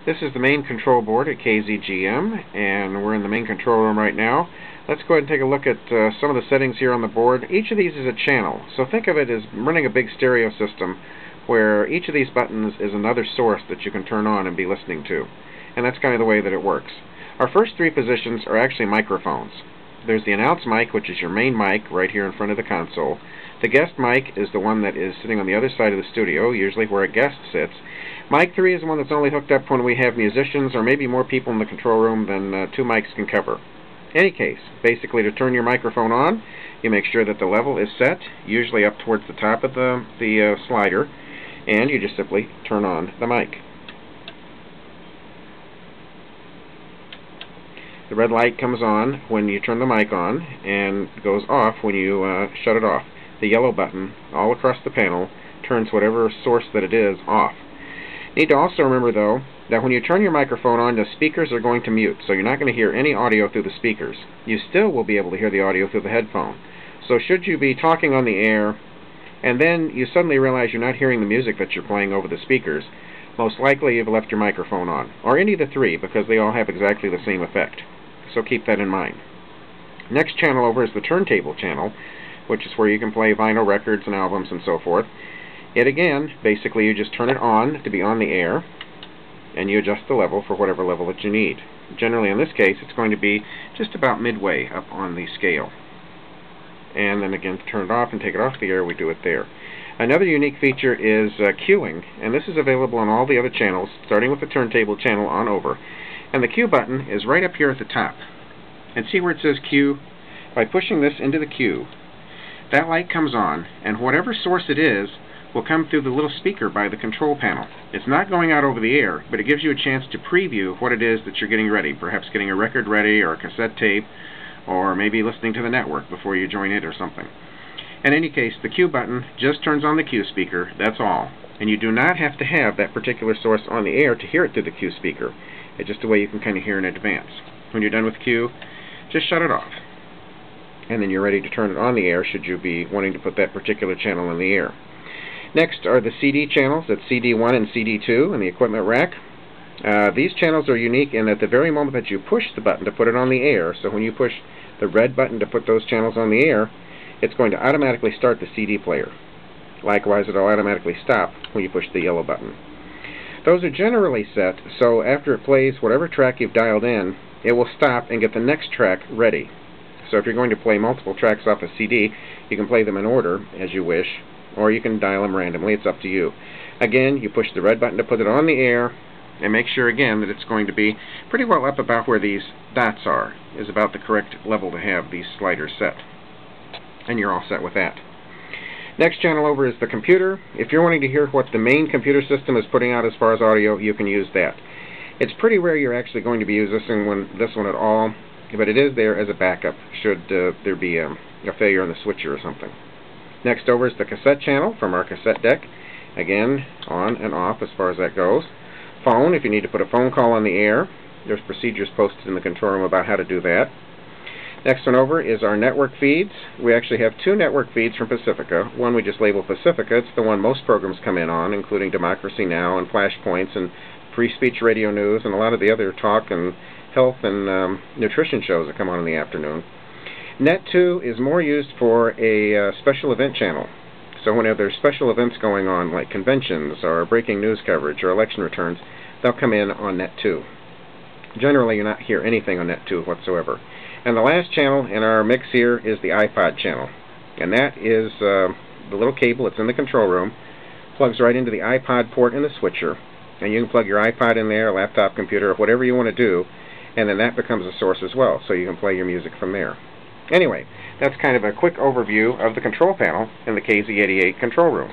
This is the main control board at KZGM, and we're in the main control room right now. Let's go ahead and take a look at some of the settings here on the board. Each of these is a channel, so think of it as running a big stereo system where each of these buttons is another source that you can turn on and be listening to. And that's kind of the way that it works. Our first three positions are actually microphones. There's the announce mic, which is your main mic right here in front of the console. The guest mic is the one that is sitting on the other side of the studio, usually where a guest sits. Mic 3 is the one that's only hooked up when we have musicians or maybe more people in the control room than two mics can cover. In any case, basically to turn your microphone on, you make sure that the level is set, usually up towards the top of the slider, and you just simply turn on the mic. The red light comes on when you turn the mic on and goes off when you shut it off. The yellow button all across the panel turns whatever source that it is off. You need to also remember, though, that when you turn your microphone on, the speakers are going to mute, so you're not going to hear any audio through the speakers. You still will be able to hear the audio through the headphone. So should you be talking on the air and then you suddenly realize you're not hearing the music that you're playing over the speakers, most likely you've left your microphone on, or any of the three, because they all have exactly the same effect. So keep that in mind. Next channel over is the turntable channel, which is where you can play vinyl records and albums and so forth. It again, basically you just turn it on to be on the air, and you adjust the level for whatever level that you need. Generally in this case it's going to be just about midway up on the scale. And then again, to turn it off and take it off the air, we do it there. Another unique feature is queuing, and this is available on all the other channels, starting with the turntable channel on over. And the queue button is right up here at the top. And see where it says queue? By pushing this into the queue, that light comes on, and whatever source it is will come through the little speaker by the control panel. It's not going out over the air, but it gives you a chance to preview what it is that you're getting ready, perhaps getting a record ready or a cassette tape, or maybe listening to the network before you join it or something. In any case, the queue button just turns on the queue speaker, that's all. And you do not have to have that particular source on the air to hear it through the queue speaker. It's just a way you can kind of hear in advance. When you're done with queue, just shut it off. And then you're ready to turn it on the air should you be wanting to put that particular channel in the air. Next are the CD channels, that's CD1 and CD2 in the equipment rack. These channels are unique in that the very moment that you push the button to put it on the air, so when you push the red button to put those channels on the air, it's going to automatically start the CD player. Likewise, it'll automatically stop when you push the yellow button. Those are generally set so after it plays whatever track you've dialed in, it will stop and get the next track ready. So if you're going to play multiple tracks off a CD, you can play them in order as you wish, or you can dial them randomly. It's up to you. Again, you push the red button to put it on the air, and make sure again that it's going to be pretty well up about where these dots are, is about the correct level to have these sliders set. And you're all set with that. Next channel over is the computer. If you're wanting to hear what the main computer system is putting out as far as audio, you can use that. It's pretty rare you're actually going to be using this one at all, but it is there as a backup should there be a failure on the switcher or something. Next over is the cassette channel from our cassette deck. Again, on and off as far as that goes. Phone, if you need to put a phone call on the air. There's procedures posted in the control room about how to do that. Next one over is our network feeds. We actually have two network feeds from Pacifica. One we just label Pacifica. It's the one most programs come in on, including Democracy Now! And Flashpoints and Free Speech Radio News and a lot of the other talk and health and nutrition shows that come on in the afternoon. Net 2 is more used for a special event channel. So whenever there's special events going on, like conventions or breaking news coverage or election returns, they'll come in on Net 2. Generally, you'll not hear anything on Net 2 whatsoever. And the last channel in our mix here is the iPod channel. And that is the little cable that's in the control room, plugs right into the iPod port in the switcher, and you can plug your iPod in there, laptop, computer, or whatever you want to do, and then that becomes a source as well, so you can play your music from there. Anyway, that's kind of a quick overview of the control panel in the KZ88 control room.